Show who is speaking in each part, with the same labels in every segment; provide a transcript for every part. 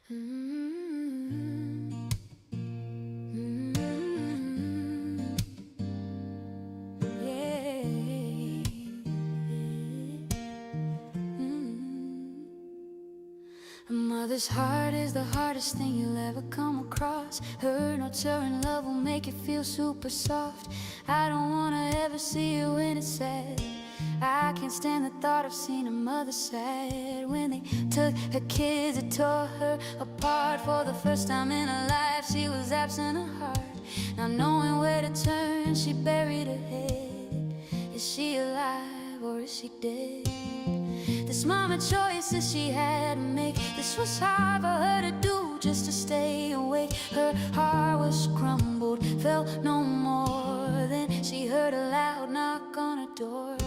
Speaker 1: Mm-hmm. Mm-hmm. Yeah. Mm-hmm. A mother's heart is the hardest thing you'll ever come across. Her nurturing love will make you feel super soft. I don't wanna ever see you when it's sad. I can't stand the thought of seeing a mother sad. When they took her kids, it tore her apart. For the first time in her life, she was absent of heart. Not knowing where to turn, she buried her head. Is she alive or is she dead? This mama choices she had to make. This was hard for her to do, just to stay awake. Her heart was crumbled, felt no more. Then she heard a loud knock on her door.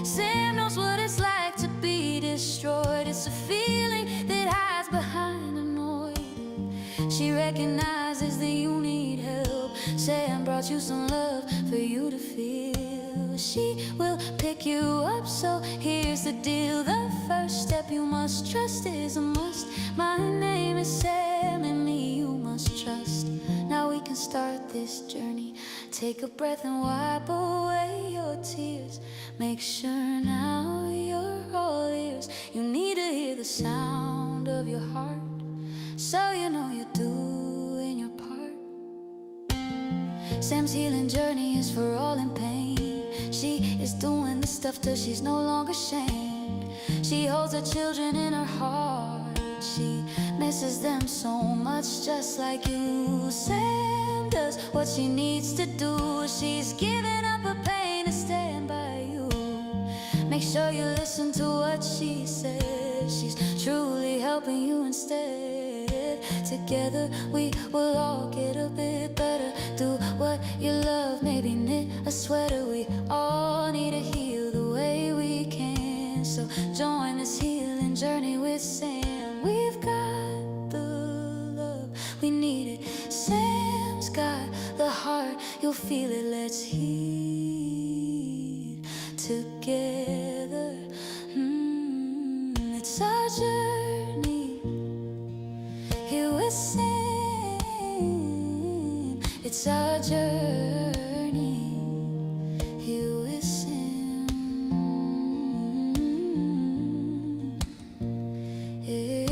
Speaker 1: Sam knows what it's like to be destroyed. It's a feeling that hides behind a noise. She recognizes that you need help. Sam brought you some love for you to feel. She will pick you up, so here's the deal. The first step you must trust is a must. My name is Sam, and me you must trust. Now we can start this journey. Take a breath and wipe away your tears. Make sure now you're all ears. You need to hear the sound of your heart, so you know you're doing your part. Sam's healing journey is for all in pain. She is doing this stuff till she's no longer shamed. She holds her children in her heart. She misses them so much, just like you. Sam does what she needs to do. She's giving up her pain to stand by you. Make sure you listen to what she says. She's truly helping you instead. Together we will all get a bit better. Do what you love, maybe knit a sweater. We all need to heal the way we can. So join this healing journey with Sam. We've got the love, we need it. Sam's got the heart, you'll feel it. Let's heal together. It's our journey here with Sam. It's our journey here with Sam. Yeah.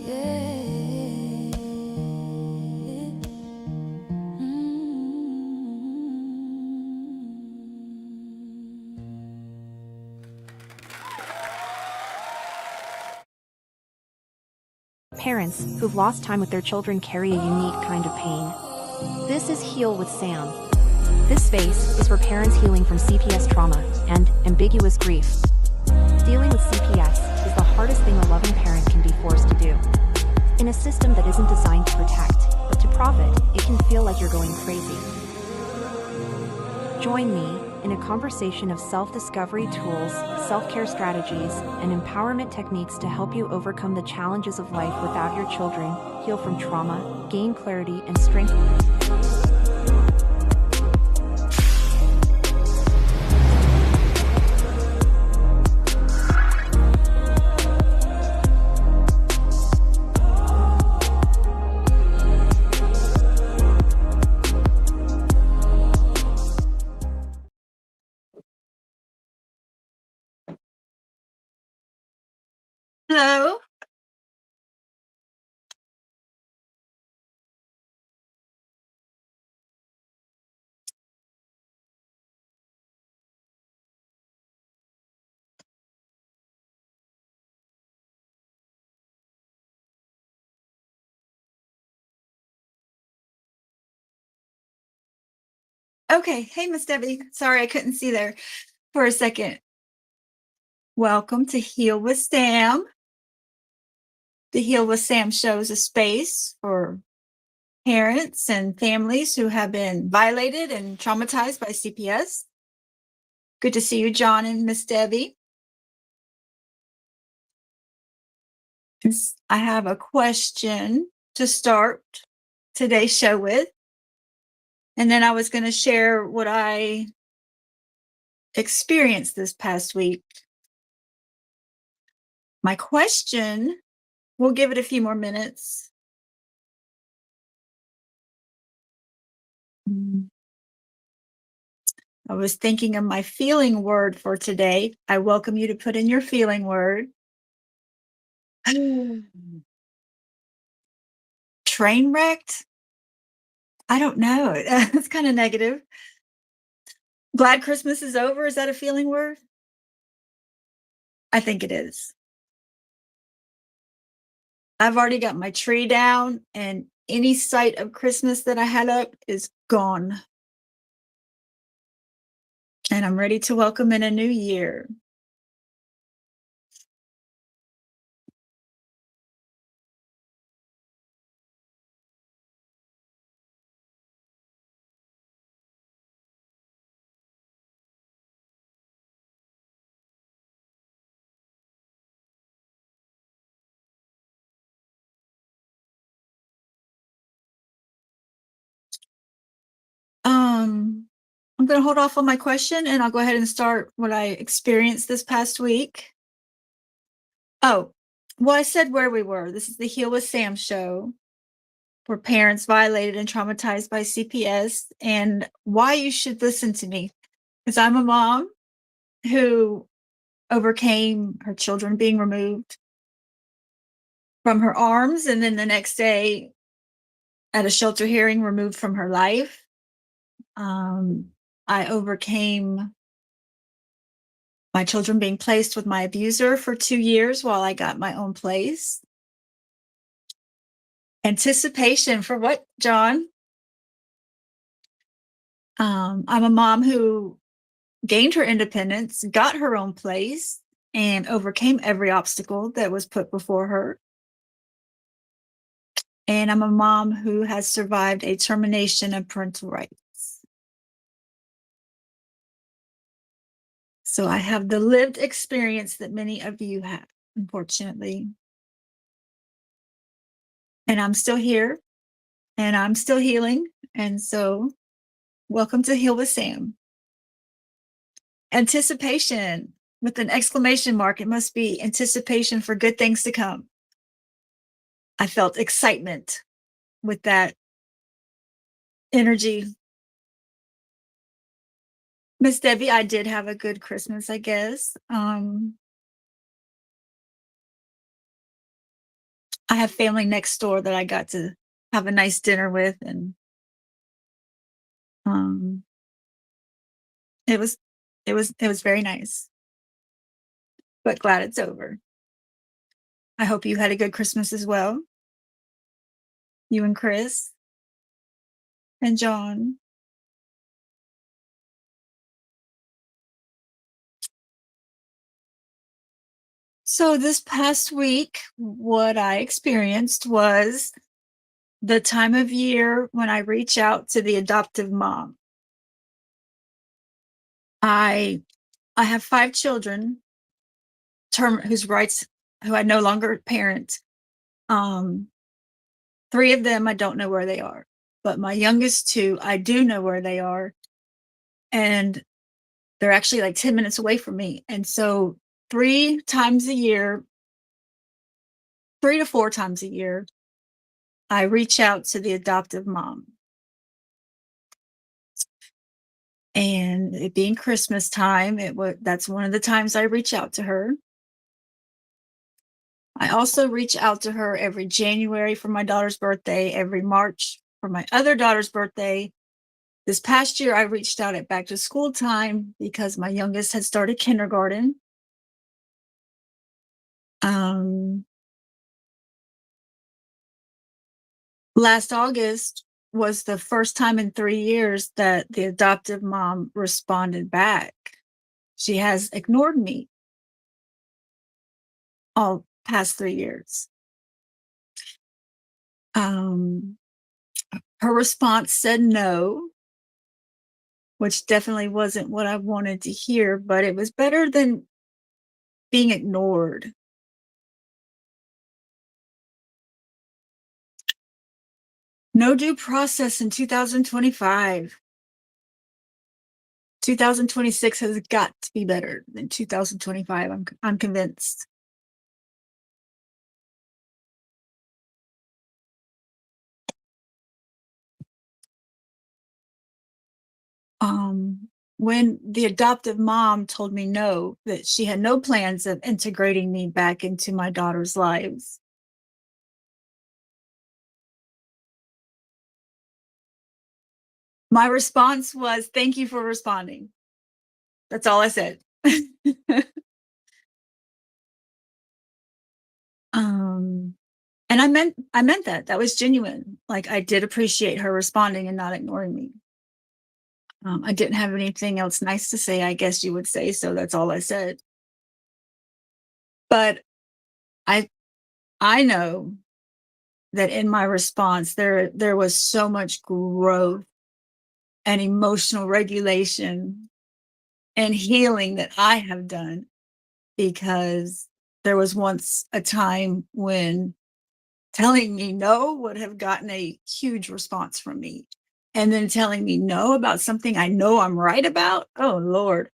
Speaker 1: Yeah.
Speaker 2: Parents who've lost time with their children carry a unique kind of pain. This is Heal with Sam. This space is for parents healing from CPS trauma and ambiguous grief. Dealing with CPS is the hardest thing a loving parent can be forced to do. In a system that isn't designed to protect, but to profit, it can feel like you're going crazy. Join me in a conversation of self-discovery tools, self-care strategies, and empowerment techniques to help you overcome the challenges of life without your children, heal from trauma, gain clarity, and strength.
Speaker 3: Hello. Okay. Hey, Miss Debbie. Sorry, I couldn't see there for a second. Welcome to Heal with Sam. The Heal with Sam show is a space for parents and families who have been violated and traumatized by CPS. Good to see you, John and Miss Debbie. I have a question to start today's show with. And then I was going to share what I experienced this past week. My question, we'll give it a few more minutes. I was thinking of my feeling word for today. I welcome you to put in your feeling word. Train wrecked? I don't know. It's kind of negative. Glad Christmas is over. Is that a feeling word? I think it is. I've already got my tree down, and any sight of Christmas that I had up is gone. And I'm ready to welcome in a new year. I'm going to hold off on my question, and I'll go ahead and start what I experienced this past week. Oh, well, I said where we were. This is the Heal with Sam show for parents violated and traumatized by CPS, and why you should listen to me. Because I'm a mom who overcame her children being removed from her arms, and then the next day at a shelter hearing, removed from her life. I overcame my children being placed with my abuser for 2 years while I got my own place. Anticipation for what, John? I'm a mom who gained her independence, got her own place, and overcame every obstacle that was put before her. And I'm a mom who has survived a termination of parental rights. So I have the lived experience that many of you have, unfortunately. And I'm still here, and I'm still healing. And so welcome to Heal with Sam. Anticipation with an exclamation mark. It must be anticipation for good things to come. I felt excitement with that energy. Miss Debbie, I did have a good Christmas, I guess. I have family next door that I got to have a nice dinner with, and it was very nice. But glad it's over. I hope you had a good Christmas as well. You and Chris and John. So this past week, what I experienced was the time of year when I reach out to the adoptive mom. I have 5 children, who I no longer parent. 3 of them I don't know where they are, but my youngest 2 I do know where they are, and they're actually like 10 minutes away from me. And so 3 times a year, 3 to 4 times a year, I reach out to the adoptive mom. And it being Christmas time, that's one of the times I reach out to her. I also reach out to her every January for my daughter's birthday, every March for my other daughter's birthday. This past year, I reached out at back to school time because my youngest had started kindergarten. Last August was the first time in 3 years that the adoptive mom responded back. She has ignored me all past 3 years. Her response said no, which definitely wasn't what I wanted to hear, but it was better than being ignored. No due process in 2025. 2026 has got to be better than 2025. I'm convinced. When the adoptive mom told me no, that she had no plans of integrating me back into my daughter's lives. My response was, "Thank you for responding." That's all I said. um, and I meant that. That was genuine. Like, I did appreciate her responding and not ignoring me. I didn't have anything else nice to say, I guess you would say, so that's all I said. But I I know that in my response there was so much growth and emotional regulation and healing that I have done, because there was once a time when telling me no would have gotten a huge response from me. And then telling me no about something I know I'm right about, oh Lord.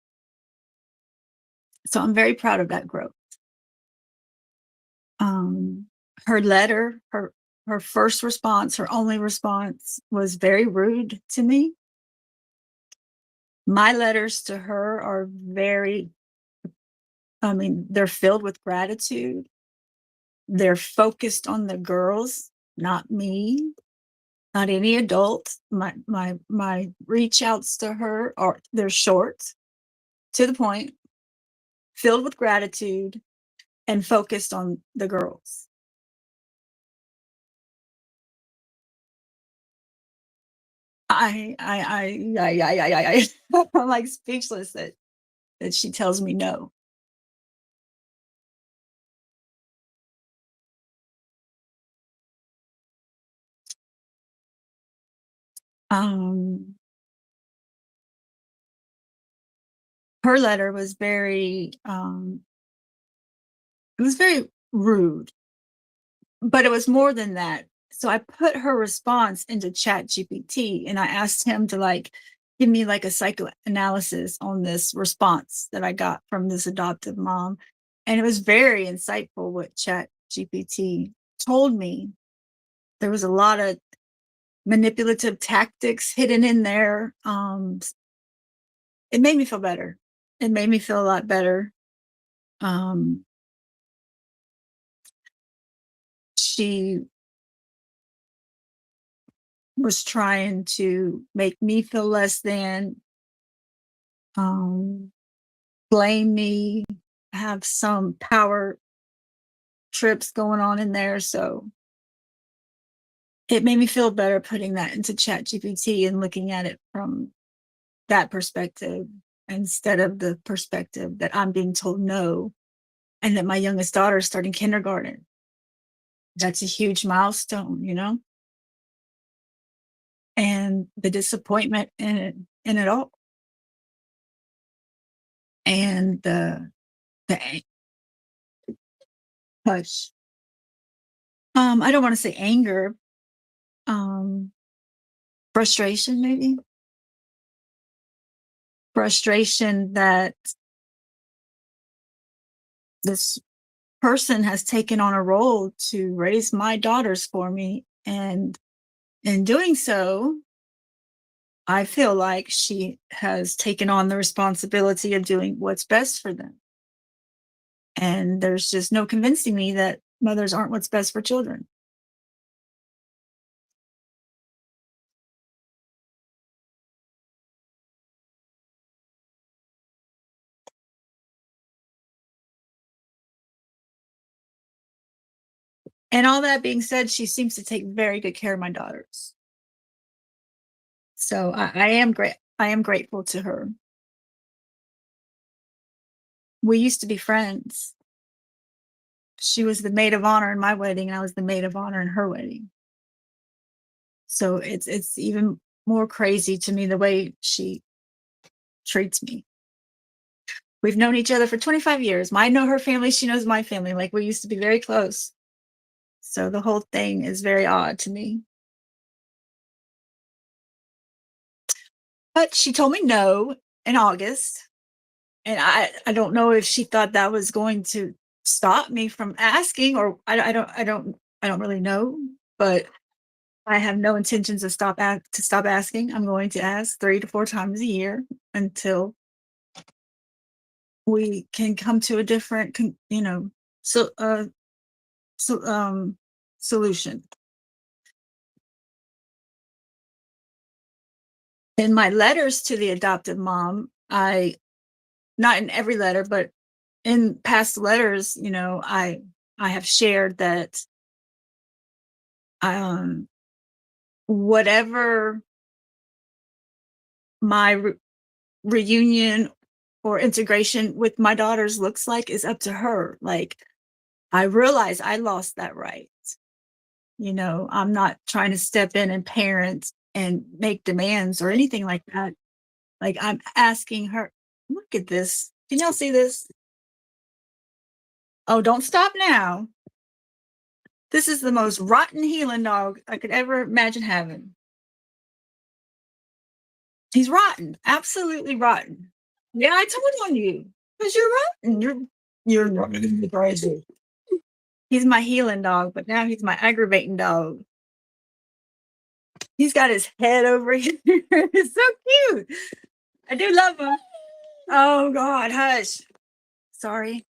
Speaker 3: So I'm very proud of that growth. Um, her letter, her first response, her only response was very rude to me. My letters to her are very, I mean, they're filled with gratitude. They're focused on the girls, not me, not any adult. My reach outs to her are, they're short, to the point, filled with gratitude, and focused on the girls. I'm like speechless that she tells me no. Um, her letter was very, it was very rude, but it was more than that. So I put her response into Chat GPT and I asked him to like give me like a psychoanalysis on this response that I got from this adoptive mom. And it was very insightful what Chat GPT told me. There was a lot of manipulative tactics hidden in there. It made me feel better. It made me feel a lot better. Um, she was trying to make me feel less than, um, blame me, have some power trips going on in there. So it made me feel better putting that into Chat GPT and looking at it from that perspective instead of the perspective that I'm being told no and that my youngest daughter is starting kindergarten. That's a huge milestone, you know? And the disappointment in it all. And the hush. I don't want to say anger, um, frustration maybe. Frustration that this person has taken on a role to raise my daughters for me. And in doing so, I feel like she has taken on the responsibility of doing what's best for them. And there's just no convincing me that mothers aren't what's best for children. And all that being said, she seems to take very good care of my daughters. So I am great. I am grateful to her. We used to be friends. She was the maid of honor in my wedding, and I was the maid of honor in her wedding. So it's even more crazy to me the way she treats me. We've known each other for 25 years. I know her family, she knows my family. Like, we used to be very close. So the whole thing is very odd to me. But she told me no in August. And I don't know if she thought that was going to stop me from asking, or I don't really know. But I have no intentions of stop asking. I'm going to ask 3 to 4 times a year until we can come to a different, so so solution. In my letters to the adoptive mom, I not in every letter, but in past letters, I have shared that um whatever my reunion or integration with my daughters looks like is up to her. Like, I realize I lost that right. I'm not trying to step in and parent and make demands or anything like that. Like, I'm asking her, look at this. Can y'all see this? Oh, don't stop now. This is the most rotten healing dog I could ever imagine having. He's rotten, absolutely rotten. Yeah, I told on you because you're rotten. You're rotten, crazy. He's my healing dog, but now he's my aggravating dog. He's got his head over here. It's so cute. I do love him. Oh God, hush. Sorry.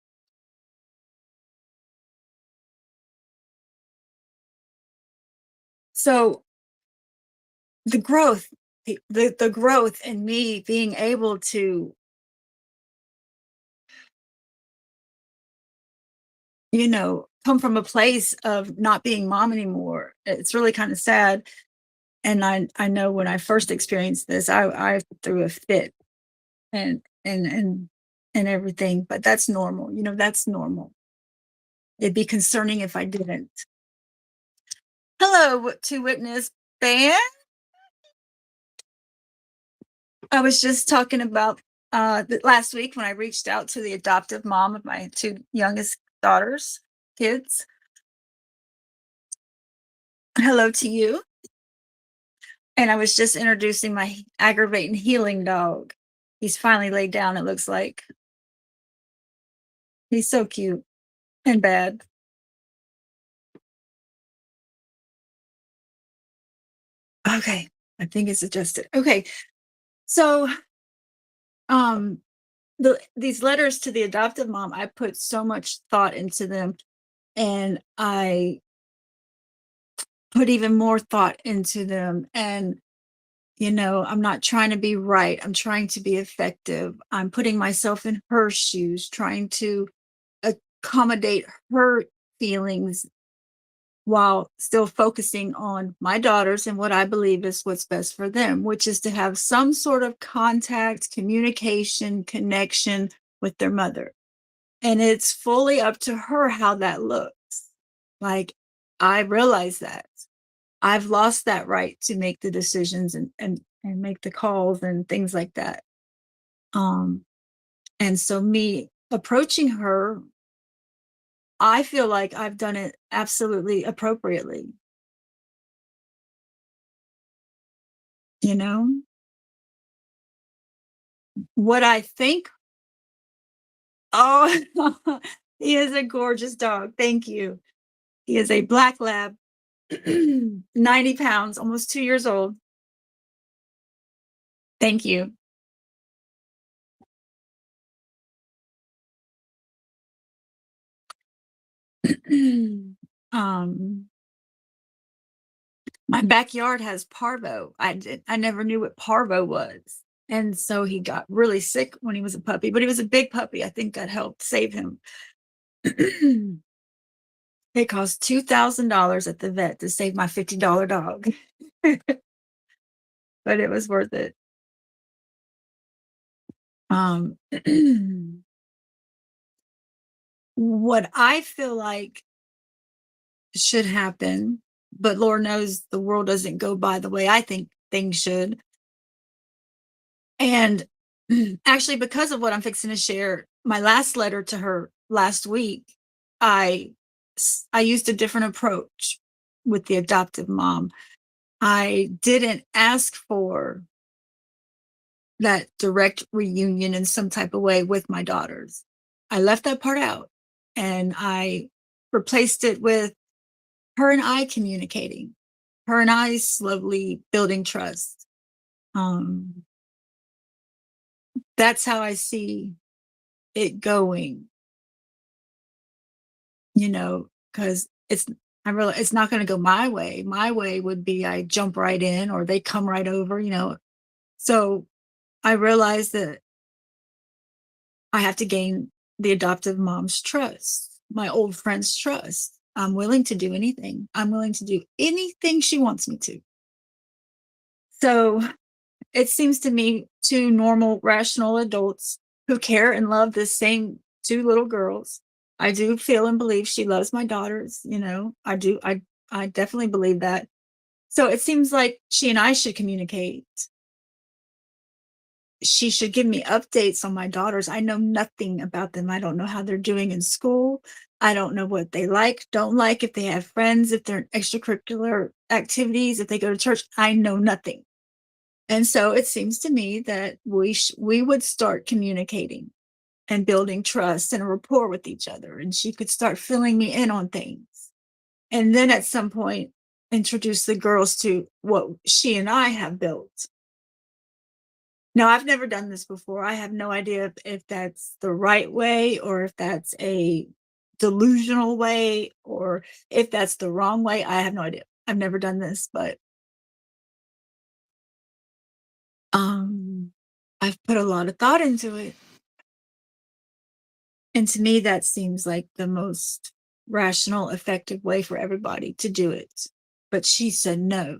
Speaker 3: So the growth, the growth in me being able to, come from a place of not being mom anymore. It's really kind of sad. And I know when I first experienced this, I threw a fit and everything, but that's normal. That's normal. It'd be concerning if I didn't. Hello to witness band. I was just talking about last week when I reached out to the adoptive mom of my 2 youngest daughters, kids. Hello to you. And I was just introducing my aggravating healing dog. He's finally laid down, it looks like. He's so cute and bad. Okay, I think it's adjusted. Okay, so um these letters to the adoptive mom, I put so much thought into them, and I put even more thought into them. And I'm not trying to be right, I'm trying to be effective. I'm putting myself in her shoes, trying to accommodate her feelings while still focusing on my daughters and what I believe is what's best for them, which is to have some sort of contact, communication, connection with their mother. And it's fully up to her how that looks. Like, I realize that I've lost that right to make the decisions and make the calls and things like that. Um, and so me approaching her, I feel like I've done it absolutely appropriately. You know, what I think, oh, he is a gorgeous dog. Thank you. He is a black lab, 90 pounds, almost 2 years old. Thank you. um, my backyard has parvo. I never knew what parvo was. And so he got really sick when he was a puppy, but he was a big puppy. I think that helped save him. It cost $2,000 at the vet to save my $50 dog, but it was worth it. Um, what I feel like should happen, but Lord knows the world doesn't go by the way I think things should. And actually, because of what I'm fixing to share, my last letter to her last week, I I used a different approach with the adoptive mom. I didn't ask for that direct reunion in some type of way with my daughters. I left that part out, and I replaced it with her and I communicating. her and I slowly building trust. Um, that's how I see it going, because I realize it's not going to go my way. My way would be I jump right in or they come right over. So I realized that I have to gain the adoptive mom's trust, my old friend's trust. I'm willing to do anything. I'm willing to do anything she wants me to. So it seems to me two normal, rational adults who care and love the same two little girls. I do feel and believe she loves my daughters. I do. I definitely believe that. So it seems like she and I should communicate. She should give me updates on my daughters. I know nothing about them. I don't know how they're doing in school. I don't know what they like, don't like, if they have friends, if they're in extracurricular activities, if they go to church. I know nothing. And so it seems to me that we would start communicating and building trust and a rapport with each other. And she could start filling me in on things. And then at some point, introduce the girls to what she and I have built. Now, I've never done this before. I have no idea if that's the right way or if that's a delusional way or if that's the wrong way. I have no idea. I've never done this, but I've put a lot of thought into it. And to me, that seems like the most rational, effective way for everybody to do it. But she said no.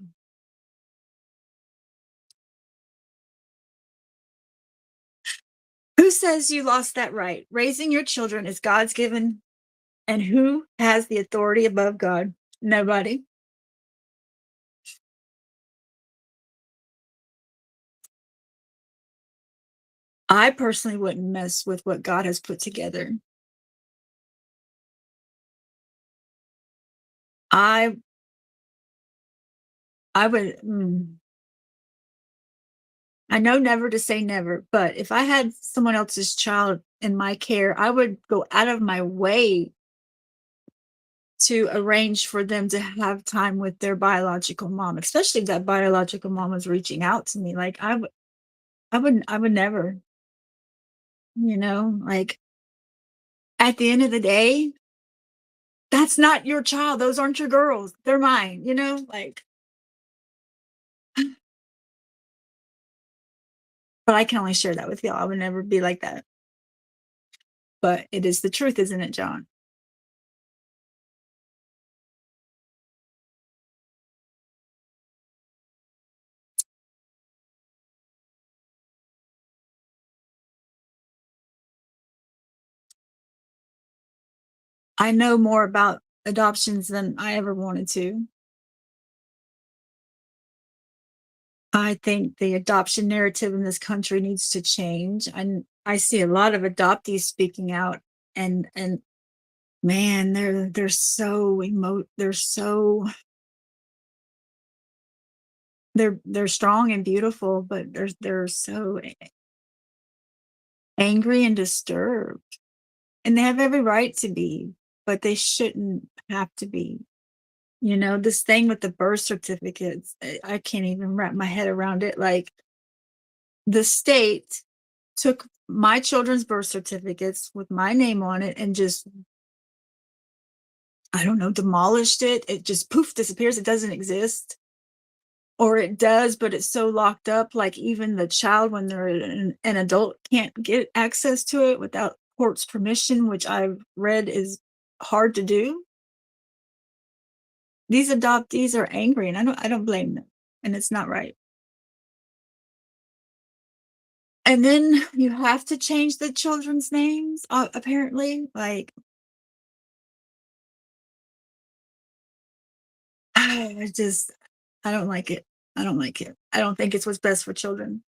Speaker 3: Who says you lost that right? Raising your children is God's given. And who has the authority above God? Nobody. I personally wouldn't mess with what God has put together. I I would I know never to say never, but if I had someone else's child in my care, I would go out of my way to arrange for them to have time with their biological mom, especially if that biological mom was reaching out to me. Like I would never, like at the end of the day, that's not your child. Those aren't your girls. They're mine, like, but I can only share that with y'all. I would never be like that. But it is the truth, isn't it, John? I know more about adoptions than I ever wanted to. I think the adoption narrative in this country needs to change. And I see a lot of adoptees speaking out and man, they're so they're so they're strong and beautiful, but they're so angry and disturbed. And they have every right to be, but they shouldn't have to be. This thing with the birth certificates, I can't even wrap my head around it. Like the state took my children's birth certificates with my name on it and just, I don't know, demolished it. It just poof disappears. It doesn't exist. Or it does, but it's so locked up. Like even the child, when they're an adult, can't get access to it without court's permission, which I've read is hard to do. These adoptees are angry, and I don't blame them, and it's not right. And then you have to change the children's names, apparently. Like, I just, I don't like it. I don't like it. I don't think it's what's best for children.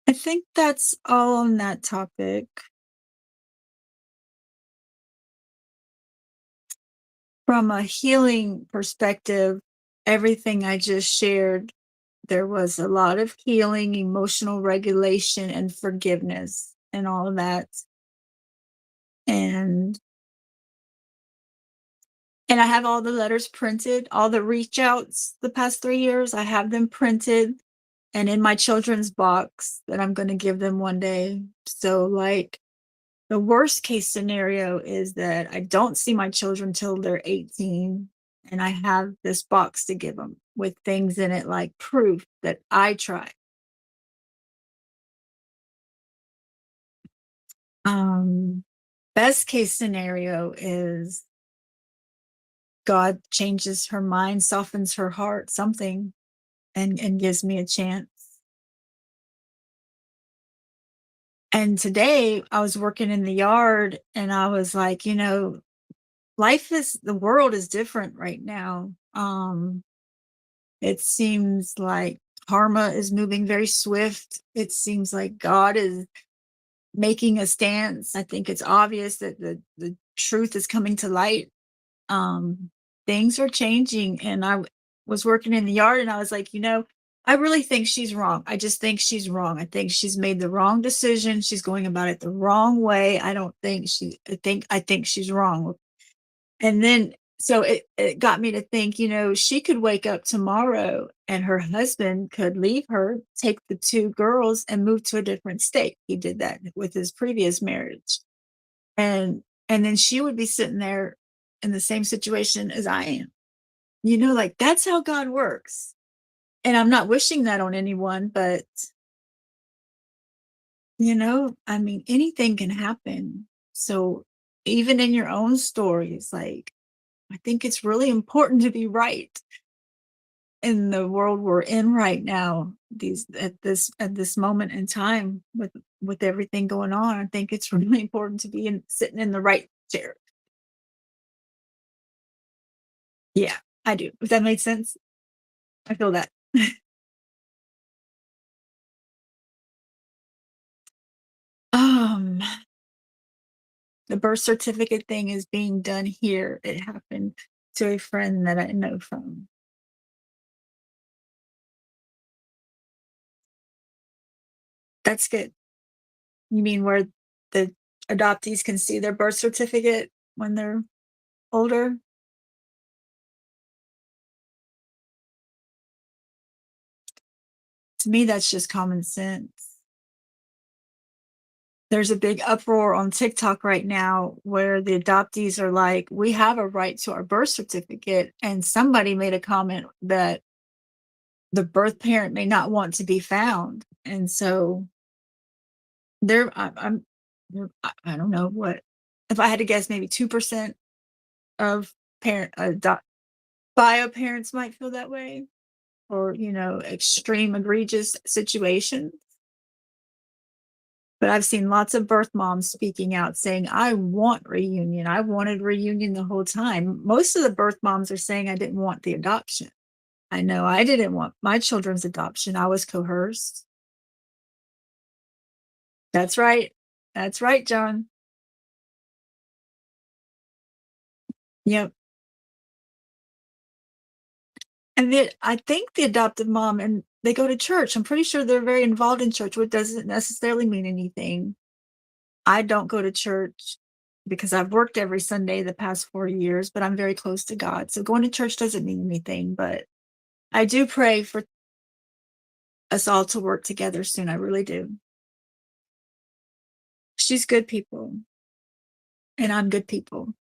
Speaker 3: I think that's all on that topic. From a healing perspective, everything I just shared there was a lot of healing, emotional regulation, and forgiveness, and all of that. And and I have all the letters printed, all the reach outs the past 3 years, I have them printed and in my children's box that I'm gonna give them one day. So, like, the worst case scenario is that I don't see my children till they're 18, and I have this box to give them with things in it like proof that I tried. Um, Best case scenario is God changes her mind, softens her heart, something, and gives me a chance. And today I was working in the yard and I was like, life is the world is different right now. It seems like karma is moving very swift. It seems like God is making a stance. I think it's obvious that the truth is coming to light. um Things are changing, and was working in the yard and I was like, I really think she's wrong. I just think she's wrong. I think she's made the wrong decision. She's going about it the wrong way. I don't think she I think she's wrong. And then so it got me to think, she could wake up tomorrow and her husband could leave her, take the two girls and move to a different state. He did that with his previous marriage. And then she would be sitting there in the same situation as I am. Like, that's how God works. And I'm not wishing that on anyone, but I mean, anything can happen. So even in your own stories, like, I think it's really important to be right in the world we're in right now, these at this moment in time with everything going on. I think it's really important to be sitting in the right chair. Yeah, I do. If that makes sense. I feel that. Um, the birth certificate thing is being done here. It happened to a friend that I know from. That's good. You mean where the adoptees can see their birth certificate when they're older? To me, that's just common sense. There's a big uproar on TikTok right now where the adoptees are like, we have a right to our birth certificate. And somebody made a comment that the birth parent may not want to be found. And so I'm I don't know what, if I had to guess, maybe 2% of bio parents might feel that way, or extreme egregious situations. But I've seen lots of birth moms speaking out saying, I want reunion. I wanted reunion the whole time. Most of the birth moms are saying I didn't want the adoption. I know I didn't want my children's adoption. I was coerced. That's right. That's right, John. Yep. And I think the adoptive mom, and they go to church. I'm pretty sure they're very involved in church, which doesn't necessarily mean anything. I don't go to church because I've worked every Sunday the past 4 years, but I'm very close to God. So going to church doesn't mean anything, but I do pray for us all to work together soon. I really do. She's good people, and I'm good people.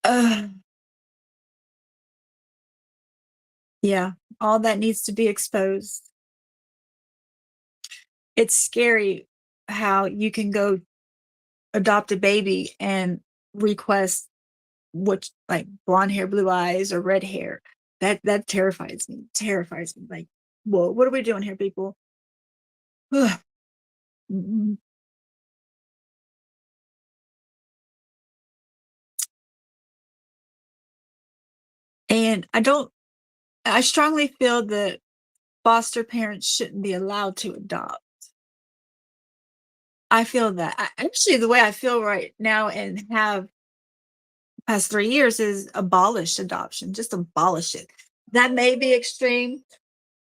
Speaker 3: Uh, yeah, all that needs to be exposed. It's scary how you can go adopt a baby and request which, like, blonde hair, blue eyes, or red hair. That terrifies me. Terrifies me. Like, whoa, what are we doing here, people? Ugh. Mm-mm. And I strongly feel that foster parents shouldn't be allowed to adopt. I feel that. Actually, the way I feel right now and have past 3 years is abolish adoption, just abolish it. That may be extreme.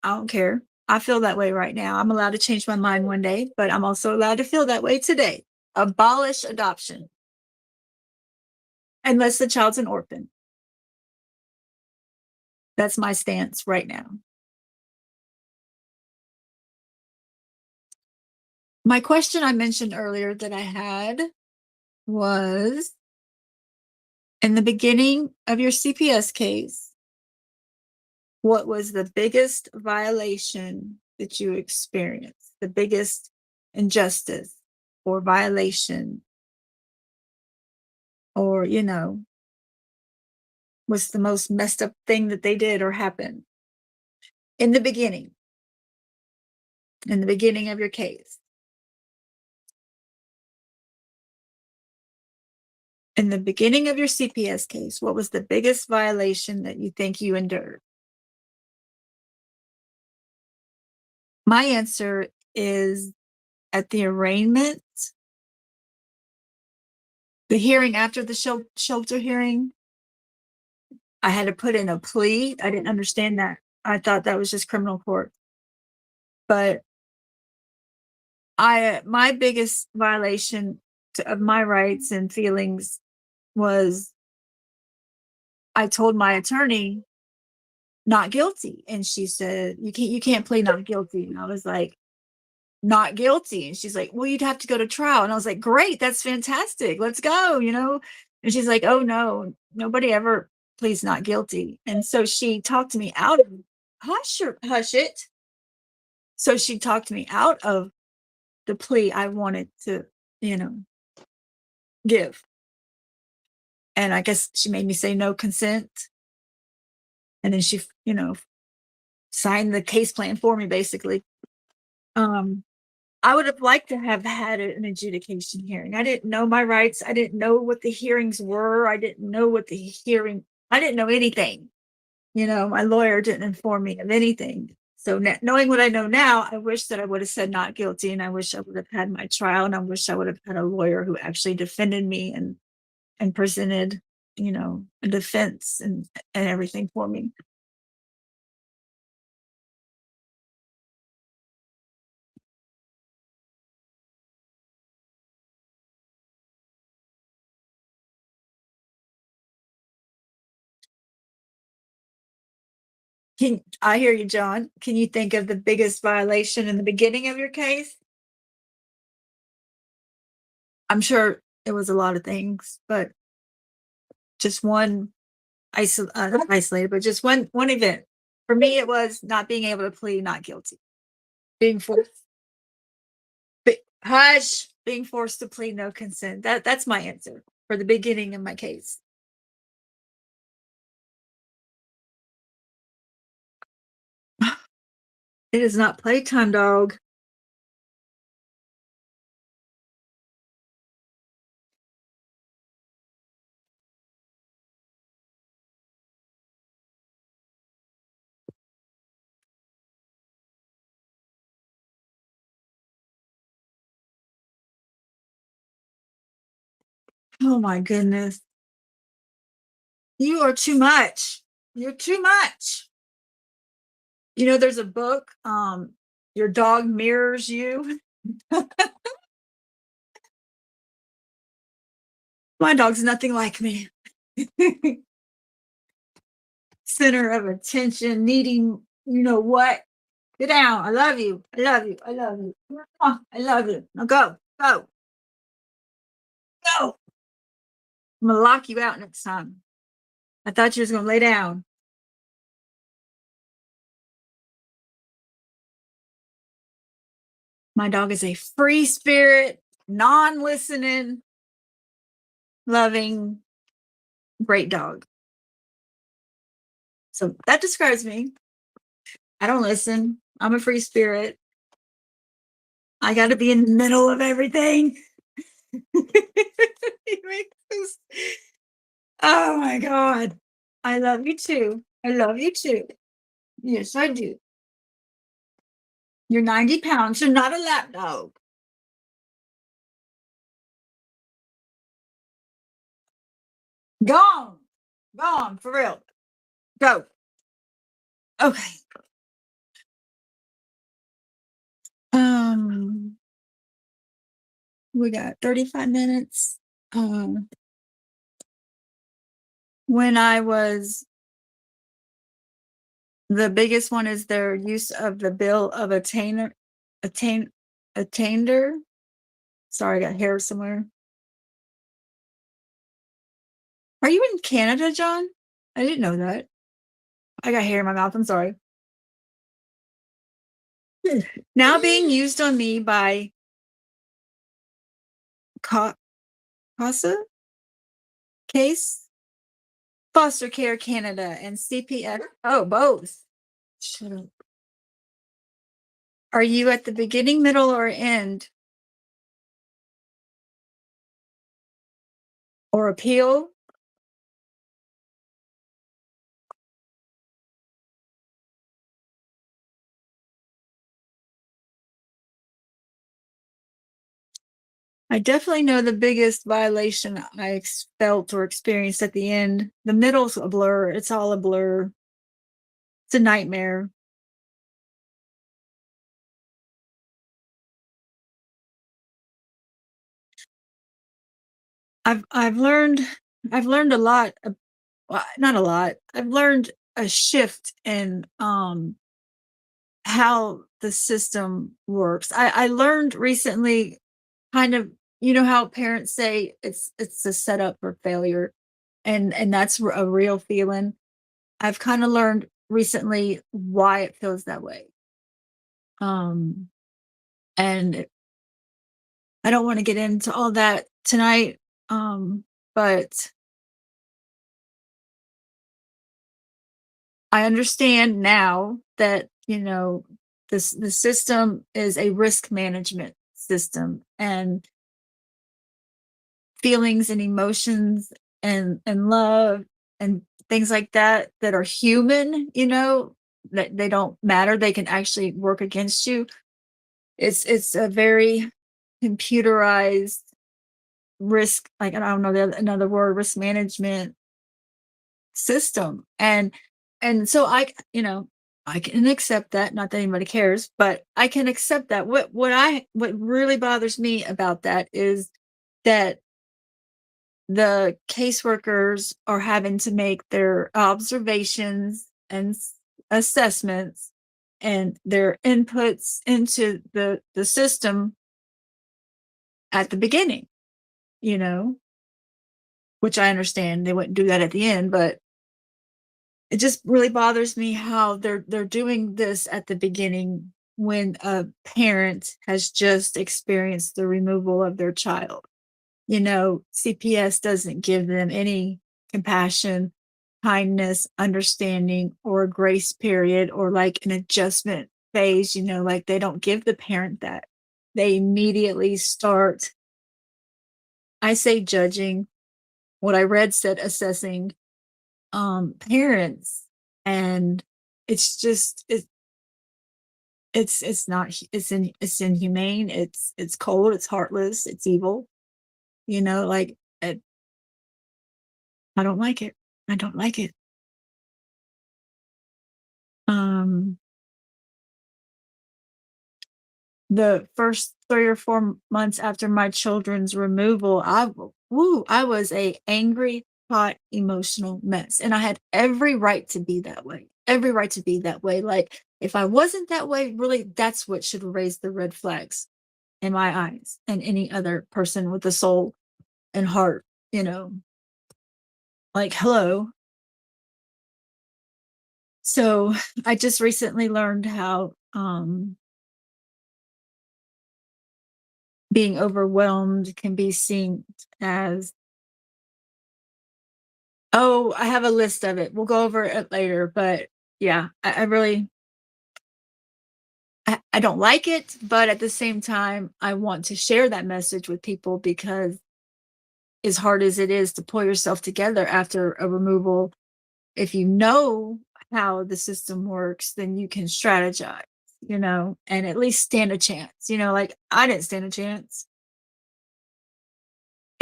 Speaker 3: I don't care. I feel that way right now. I'm allowed to change my mind one day, but I'm also allowed to feel that way today. Abolish adoption unless the child's an orphan. That's my stance right now. My question I mentioned earlier that I had was, in the beginning of your CPS case, what was the biggest violation that you experienced? The biggest injustice or violation, or, what's the most messed up thing that they did or happened in the beginning of your case? In the beginning of your CPS case, what was the biggest violation that you think you endured? My answer is, at the arraignment, the hearing after the shelter hearing, I had to put in a plea. I didn't understand that. I thought that was just criminal court. But my biggest violation of my rights and feelings was, I told my attorney not guilty, and she said, you can't plead not guilty. And I was like, not guilty. And she's like, well, you'd have to go to trial. And I was like, great, that's fantastic, let's go. And she's like, oh no, nobody ever pleads not guilty. And so she talked me out of, hush it. So she talked me out of the plea I wanted to, give. And I guess she made me say no consent. And then she, signed the case plan for me, basically. I would have liked to have had an adjudication hearing. I didn't know my rights. I didn't know what the hearings were. I didn't know anything. My lawyer didn't inform me of anything. So knowing what I know now, I wish that I would have said not guilty, and I wish I would have had my trial, and I wish I would have had a lawyer who actually defended me and presented, a defense and everything for me. I hear you, John. Can you think of the biggest violation in the beginning of your case? I'm sure it was a lot of things, but just one not isolated, but just one event. For me, it was not being able to plead not guilty, being forced. Hush, being forced to plead no consent. That's my answer for the beginning of my case. It is not playtime, dog. Oh my goodness. You are too much. You're too much. There's a book, Your Dog Mirrors You. My dog's nothing like me. Center of attention, needing, what? Get down. I love you. I love you. I love you. I love you. Now go. Go. Go. I'm going to lock you out next time. I thought you was going to lay down. My dog is a free spirit, non-listening, loving, great dog. So that describes me. I don't listen. I'm a free spirit. I got to be in the middle of everything. Oh my God. I love you too. I love you too. Yes, I do. You're 90 pounds. You're not a lap dog. Gone. Gone for real. Go. Okay. Um, we got 35 minutes. When I was the biggest one is their use of the bill of attainder. Sorry, I got hair somewhere. Are you in Canada, John? I didn't know that. I got hair in my mouth. I'm sorry. Now being used on me by CASA Case Foster Care Canada and CPF. Oh, both. Shut up. Are you at the beginning, middle, or end? Or appeal? I definitely know the biggest violation I felt or experienced at the end. The middle's a blur. It's all a blur. It's a nightmare. I've learned a lot. Well, not a lot. I've learned a shift in how the system works. I learned recently, kind of, you know how parents say it's a setup for failure, and that's a real feeling. I've kind of learned recently why it feels that way. Um, and I don't want to get into all that tonight. But I understand now that, this the system is a risk management system, and feelings and emotions and love and things like that that are human, that they don't matter. They can actually work against you. It's a very computerized risk, like, I don't know another word, risk management system. And so I can accept that, not that anybody cares, but I can accept that. What really bothers me about that is that the caseworkers are having to make their observations and assessments and their inputs into the system at the beginning, you know, which I understand they wouldn't do that at the end, but it just really bothers me how they're doing this at the beginning when a parent has just experienced the removal of their child. CPS doesn't give them any compassion, kindness, understanding, or a grace period, or like an adjustment phase, like they don't give the parent that. They immediately start, I say judging. What I read said assessing parents. And it's just it's not it's inhumane, it's cold, it's heartless, it's evil, like it, I don't like it. I don't like it. Um, the first 3 or 4 months after my children's removal, I was a angry, hot, emotional mess, and I had every right to be that way. Every right to be that way. Like, if I wasn't that way, really, that's what should raise the red flags in my eyes, and any other person with a soul and heart. You know, like, hello. So I just recently learned how being overwhelmed can be seen as, oh, I have a list of it. We'll go over it later. But yeah, I really, I don't like it. But at the same time, I want to share that message with people, because as hard as it is to pull yourself together after a removal, if you know how the system works, then you can strategize, and at least stand a chance. Like, I didn't stand a chance.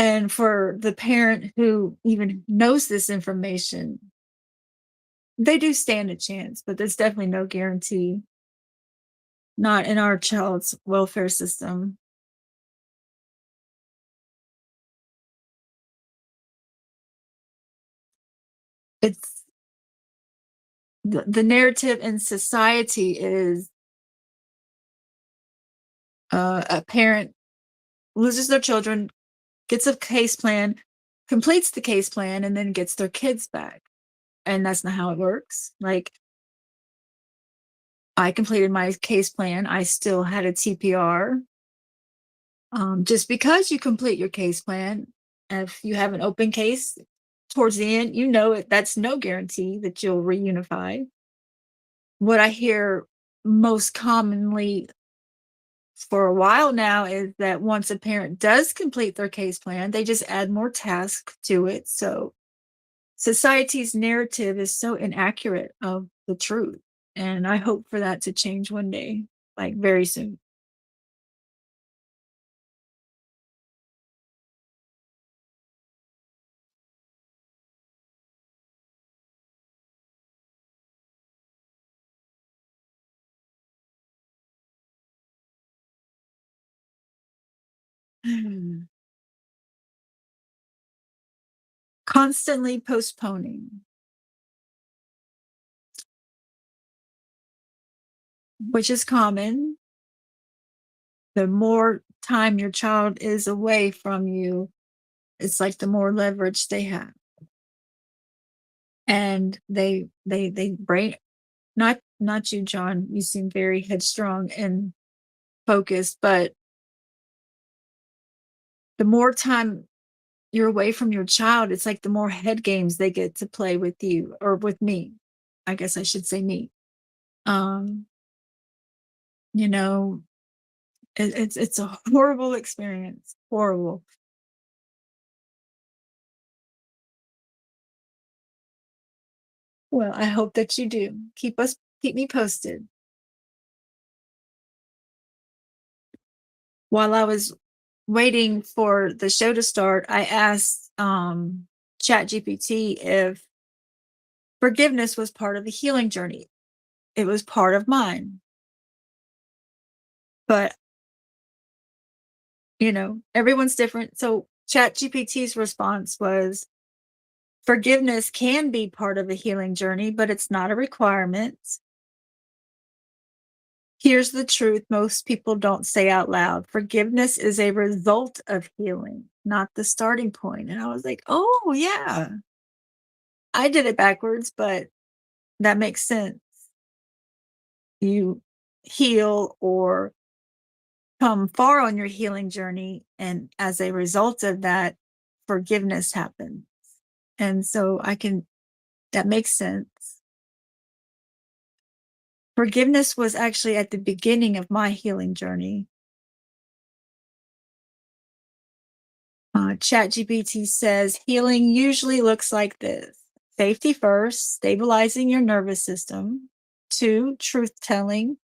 Speaker 3: And for the parent who even knows this information, they do stand a chance, but there's definitely no guarantee. Not in our child's welfare system. It's the narrative in society is a parent loses their children, gets a case plan, completes the case plan, and then gets their kids back. And that's not how it works. Like, I completed my case plan, I still had a TPR. Just because you complete your case plan, if you have an open case towards the end, you know it, that's no guarantee that you'll reunify. What I hear most commonly for a while now is that once a parent does complete their case plan, they just add more tasks to it. So society's narrative is so inaccurate of the truth. And I hope for that to change one day, like very soon. Constantly postponing, which is common. The more time your child is away from you, it's like the more leverage they have. And they brain not you, John. You seem very headstrong and focused, but the more time you're away from your child, it's like the more head games they get to play with you or with me. I guess I should say me. Um, you know, it's a horrible experience. Horrible. Well, I hope that you do. Keep me posted. While I was waiting for the show to start, I asked ChatGPT if forgiveness was part of the healing journey. It was part of mine. But, everyone's different. So ChatGPT's response was forgiveness can be part of a healing journey, but it's not a requirement. Here's the truth most people don't say out loud. Forgiveness is a result of healing, not the starting point. And I was like, oh, yeah, I did it backwards, but that makes sense. You heal or come far on your healing journey, and as a result of that, forgiveness happens. And so that makes sense. Forgiveness was actually at the beginning of my healing journey. ChatGPT says healing usually looks like this: safety first, stabilizing your nervous system; two, truth telling,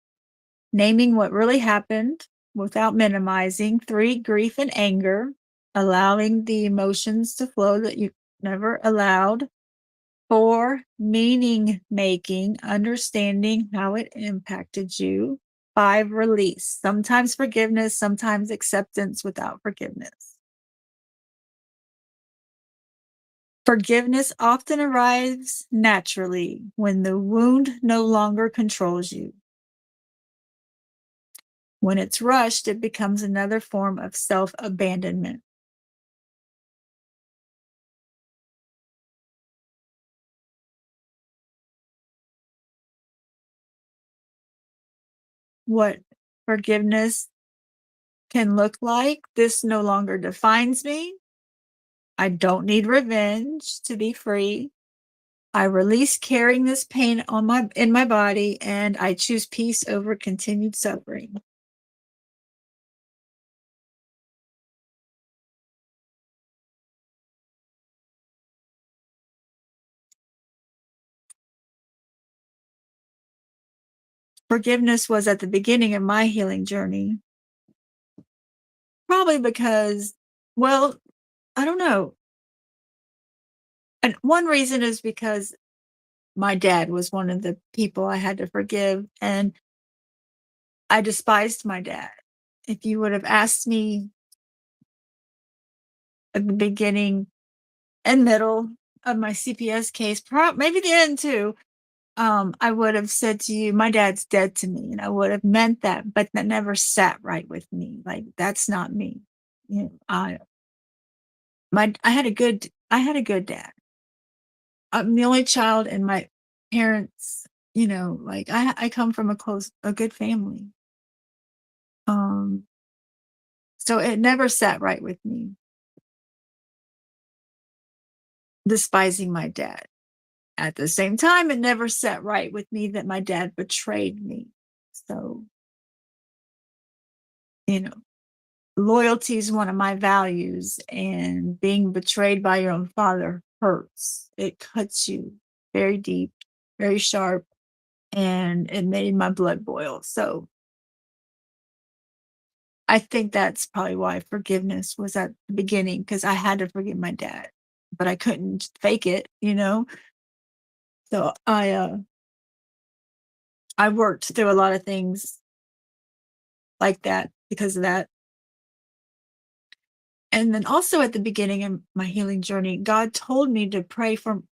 Speaker 3: naming what really happened without minimizing; three, grief and anger, allowing the emotions to flow that you never allowed; four, meaning making, understanding how it impacted you; five, release, sometimes forgiveness, sometimes acceptance without forgiveness. Forgiveness often arrives naturally when the wound no longer controls you. When it's rushed, it becomes another form of self-abandonment. What forgiveness can look like: this no longer defines me. I don't need revenge to be free. I release carrying this pain in my body, and I choose peace over continued suffering. Forgiveness was at the beginning of my healing journey. Probably because, well, I don't know. And one reason is because my dad was one of the people I had to forgive, and I despised my dad. If you would have asked me at the beginning and middle of my CPS case, maybe the end too, I would have said to you, my dad's dead to me, and I would have meant that, but that never sat right with me. Like, that's not me. You know, I had a good dad. I'm the only child, and my parents, like I come from a good family. Um, so it never sat right with me, despising my dad. At the same time, it never sat right with me that my dad betrayed me. So, you know, loyalty is one of my values, and being betrayed by your own father hurts. It cuts you very deep, very sharp, and it made my blood boil. So I think that's probably why forgiveness was at the beginning, because I had to forgive my dad, but I couldn't fake it. So I worked through a lot of things like that because of that. And then also at the beginning of my healing journey, God told me to pray for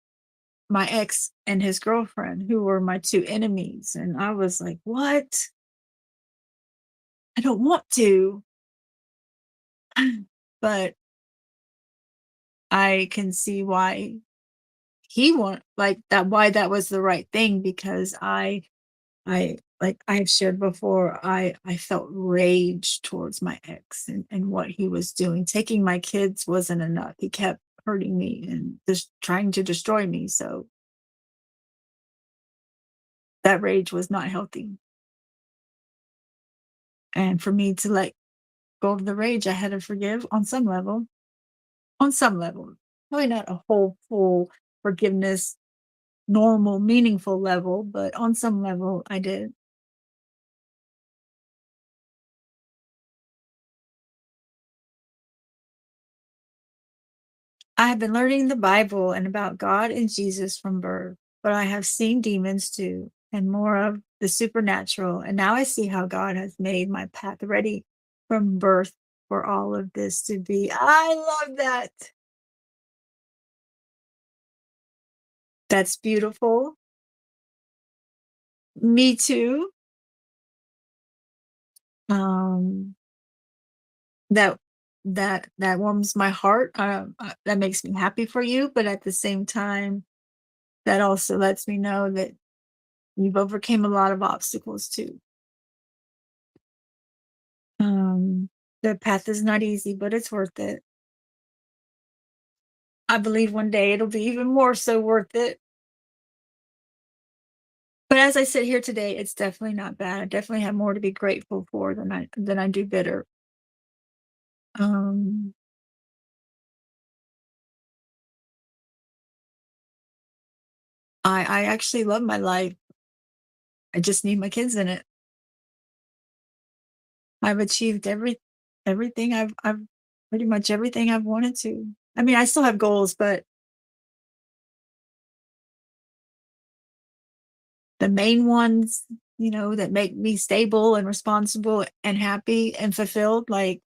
Speaker 3: my ex and his girlfriend, who were my two enemies. And I was like, what? I don't want to. But I can see why he want like that, why that was the right thing, because I like I have shared before, I felt rage towards my ex, and what he was doing. Taking my kids wasn't enough. He kept hurting me and just trying to destroy me. So that rage was not healthy. And for me to let go of the rage, I had to forgive on some level. On some level. Probably not a whole full forgiveness, normal, meaningful level, but on some level I did. I have been learning the Bible and about God and Jesus from birth, but I have seen demons too, and more of the supernatural. And now I see how God has made my path ready from birth for all of this to be. I love that. That's beautiful. Me too. Um, that that warms my heart. That makes me happy for you, but at the same time, that also lets me know that you've overcame a lot of obstacles too. Um, the path is not easy, but it's worth it. I believe one day it'll be even more so worth it. But as I sit here today, it's definitely not bad. I definitely have more to be grateful for than I do bitter. Um, I actually love my life. I just need my kids in it. I've achieved everything I've pretty much everything I've wanted to. I mean, I still have goals, but the main ones, that make me stable and responsible and happy and fulfilled, like,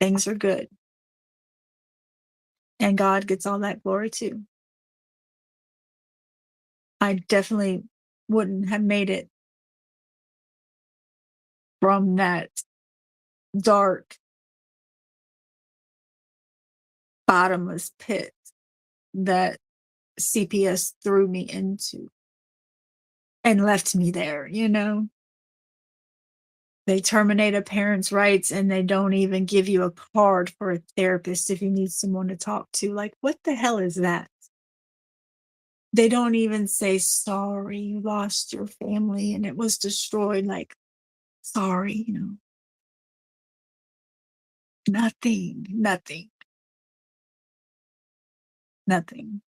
Speaker 3: things are good. And God gets all that glory too. I definitely wouldn't have made it from that dark, bottomless pit that CPS threw me into and left me there. They terminate a parent's rights, and they don't even give you a card for a therapist if you need someone to talk to. Like, what the hell is that? They don't even say, sorry, you lost your family and it was destroyed. Like, sorry. Nothing, nothing, nothing.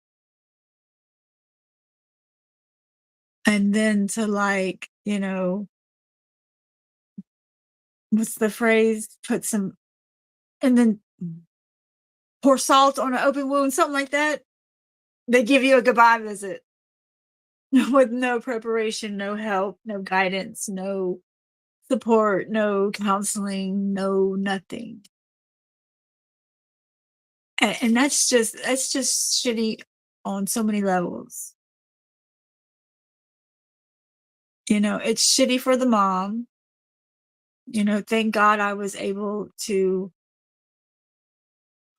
Speaker 3: And then to, like, what's the phrase? Put some and then pour salt on an open wound, something like that. They give you a goodbye visit with no preparation, no help, no guidance, no support, no counseling, no nothing. And that's just shitty on so many levels. You know, it's shitty for the mom. You know, thank God I was able to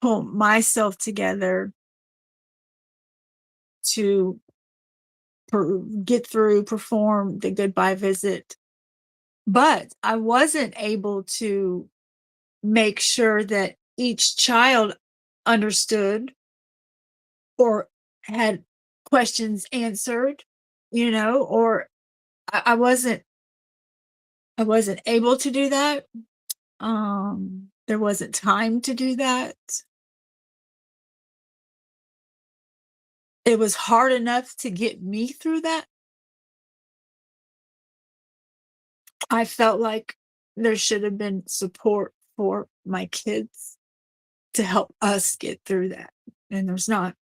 Speaker 3: pull myself together to get through, perform the goodbye visit. But I wasn't able to make sure that each child understood or had questions answered, you know, or I wasn't able to do that. There wasn't time to do that. It was hard enough to get me through that. I felt like there should have been support for my kids to help us get through that, and there's not.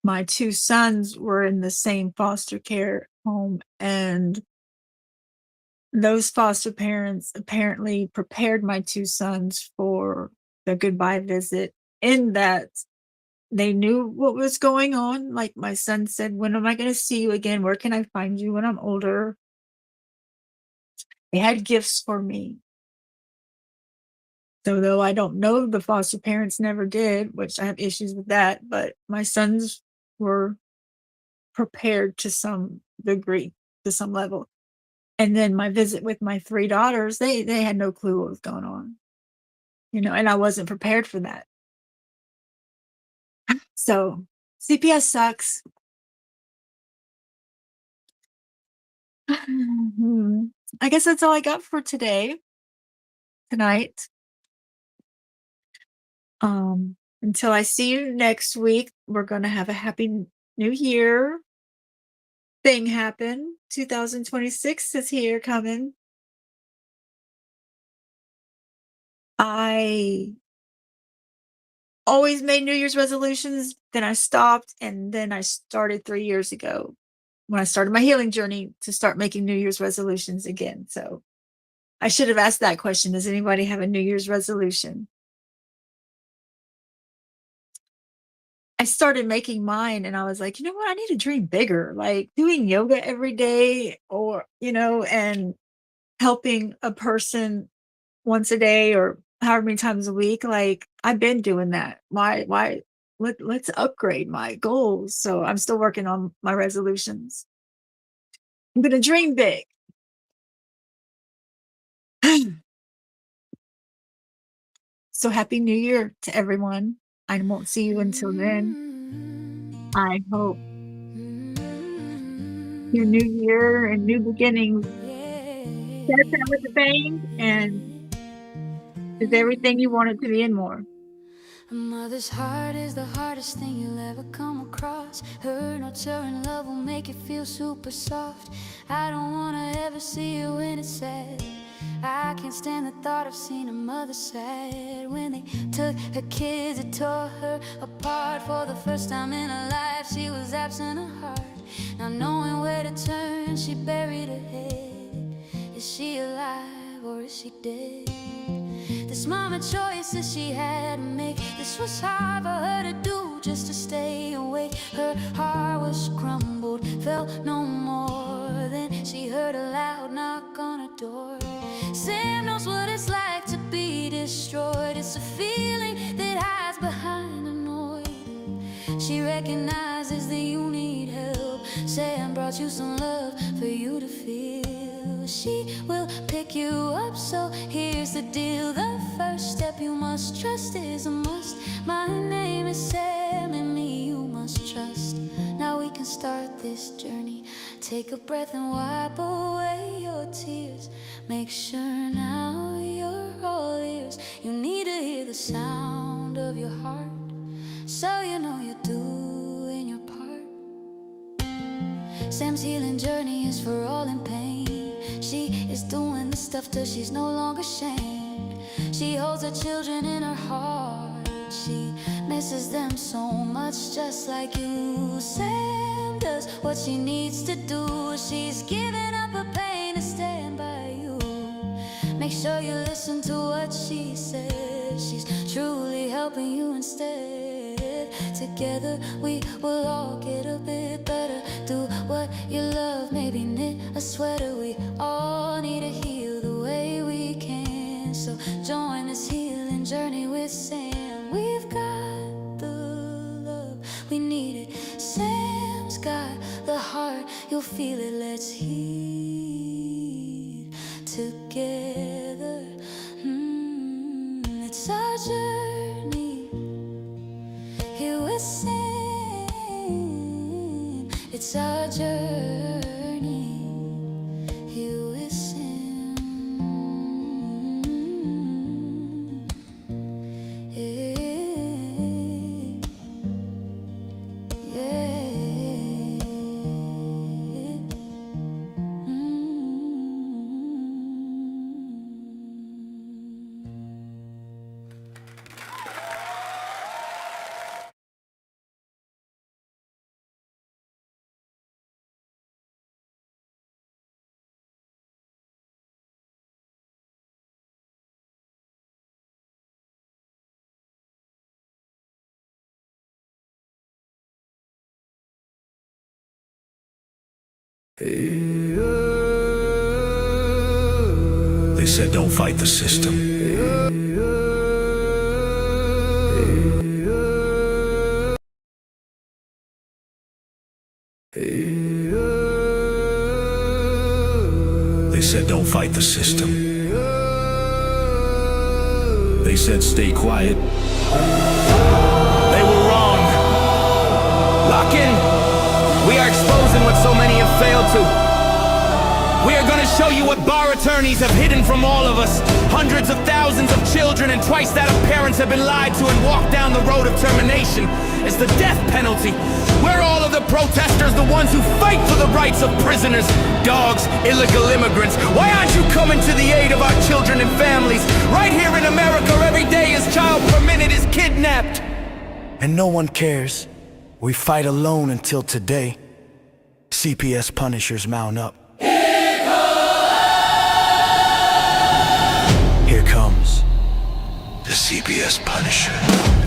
Speaker 3: My two sons were in the same foster care home, and those foster parents apparently prepared my two sons for the goodbye visit, in that they knew what was going on. Like my son said, "When am I going to see you again? Where can I find you when I'm older?" They had gifts for me. So though I don't know, the foster parents never did, which I have issues with that, but my sons were prepared to some degree, to some level. And then my visit with my three daughters, they had no clue what was going on, you know, and I wasn't prepared for that. So CPS sucks. I guess that's all I got for tonight. Until I see you next week, we're going to have a happy new year thing happen. 2026 is here coming. I always made New Year's resolutions, then I stopped, and then I started 3 years ago when I started my healing journey to start making New Year's resolutions again. So I should have asked that question. Does anybody have a New Year's resolution? I started making mine and I was like, you know what? I need to dream bigger, like doing yoga every day, or, you know, and helping a person once a day or however many times a week. Like I've been doing that. Let's upgrade my goals. So I'm still working on my resolutions. I'm going to dream big. So happy new year to everyone. I won't see you until then. I hope your new year and new beginnings starts out with a bang and is everything you want it to be and more.
Speaker 1: A mother's heart is the hardest thing you'll ever come across. Her nurturing love will make you feel super soft. I don't wanna ever see you when it's sad. I can't stand the thought of seeing a mother sad. When they took her kids, it tore her apart. For the first time in her life, she was absent of heart. Not knowing where to turn, she buried her head. Is she alive or is she dead? This mama choices she had to make. This was hard for her to do, just to stay awake. Her heart was crumbled, felt no more. Then she heard a loud knock on her door. Sam knows what it's like to be destroyed. It's a feeling that hides behind a noise. She recognizes that you need help. Sam brought you some love for you to feel. She will pick you up, so here's the deal. The first step you must trust is a must. My name is Sam, and me you must trust. Now we can start this journey. Take a breath and wipe away your tears. Make sure now you're all ears. You need to hear the sound of your heart, so you know you're doing your part. Sam's healing journey is for all in pain. She is doing the stuff till she's no longer ashamed. She holds her children in her heart. She misses them so much, just like you. Sam does what she needs to do. She's giving up her pain to stand by you. Make sure you listen to what she says. She's truly helping you instead. Together we will all get a bit better. Do what you love, maybe knit a sweater. We all need to heal the way we can. So join this healing journey with Sam. We've got the love, we need it. Sam's got the heart, you'll feel it. Let's heal together. It's our journey here with Sam. It's our journey here with Sam. Yeah.
Speaker 4: They said don't fight the system. They said don't fight the system. They said stay quiet. They were wrong. Lock in. We are exposing what so many have failed to. We are gonna show you what bar attorneys have hidden from all of us. Hundreds of thousands of children and twice that of parents have been lied to and walked down the road of termination. It's the death penalty. We're all of the protesters, the ones who fight for the rights of prisoners, dogs, illegal immigrants. Why aren't you coming to the aid of our children and families? Right here in America, every day a child per minute is kidnapped. And no one cares. We fight alone until today. CPS punishers mount up. Here comes the CPS Punisher.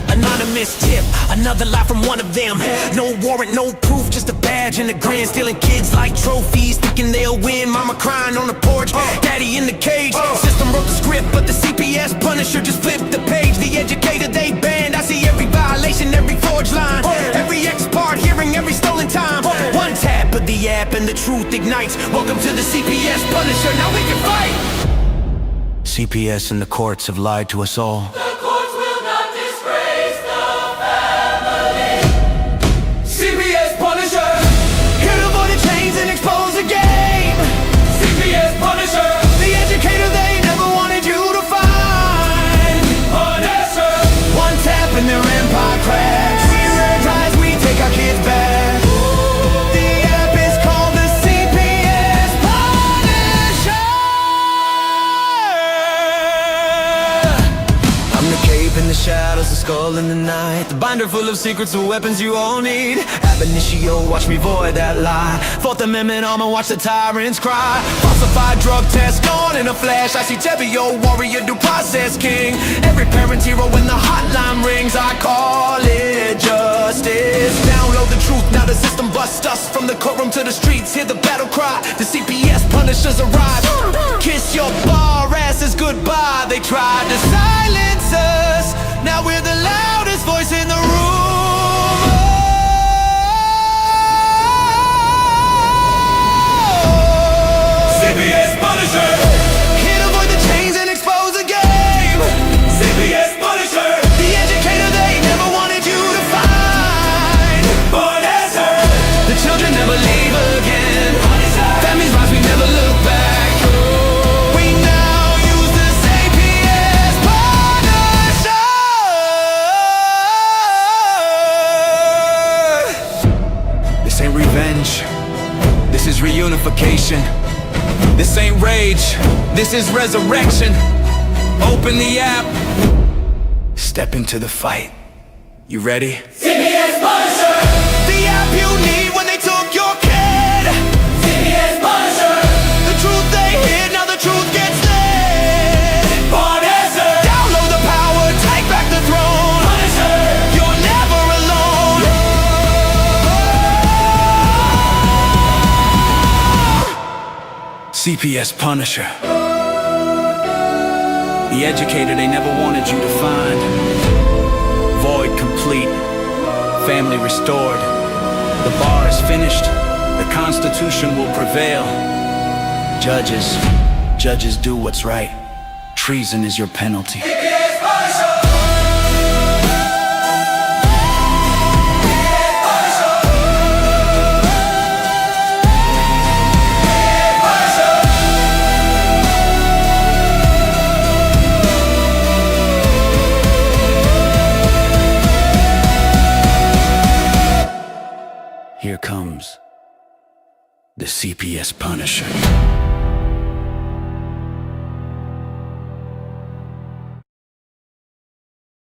Speaker 5: Anonymous tip, another lie from one of them. No warrant, no proof, just a badge and a grin. Stealing kids like trophies, thinking they'll win. Mama crying on the porch, daddy in the cage. System wrote the script, but the CPS Punisher just flipped the page. The educator they banned, I see every violation, every forged line, every ex-part hearing, every stolen time. One tap of the app and the truth ignites. Welcome to the CPS Punisher, now we can fight.
Speaker 4: CPS and the courts have lied to us all.
Speaker 5: The courts will not disgrace the family. CPS Punisher, here to avoid the chains and expose the game. CPS Punisher, the educator they never wanted you to find. Punisher, one tap and their empire cracks. We rise, we take our kids back. The app is called the CPS Punisher. I'm the cape in the shadows, the skull in the night, the binder full of secrets and weapons you all need. Ab initio, watch me void that lie. Fourth Amendment armor, watch the tyrants cry. Falsified drug test gone in a flash. I see Tebio, warrior, due process king. Every parent's hero when the hotline rings. I call it justice. Download the truth, now the system busts us. From the courtroom to the streets, hear the battle cry. The CPS Punishers arrive. Kiss your bar asses goodbye. They tried to silence us, now we're the loudest voice in the room. CPS Punisher, here to avoid the chains and expose the game. CPS Punisher, the educator they never wanted you to find. Punisher, the children never leave again. Families rise, we never look back. We now use the CPS Punisher.
Speaker 4: This is resurrection. Open the app. Step into the fight. You ready?
Speaker 5: CPS Punisher! The app you need when they took your kid. CPS Punisher! The truth they hid, now the truth gets lit. Punisher! Download the power, take back the throne. Punisher! You're never alone.
Speaker 4: CPS Punisher. The educator they never wanted you to find. Void complete. Family restored. The bar is finished. The Constitution will prevail. Judges do what's right. Treason is your penalty. Here comes the CPS Punisher.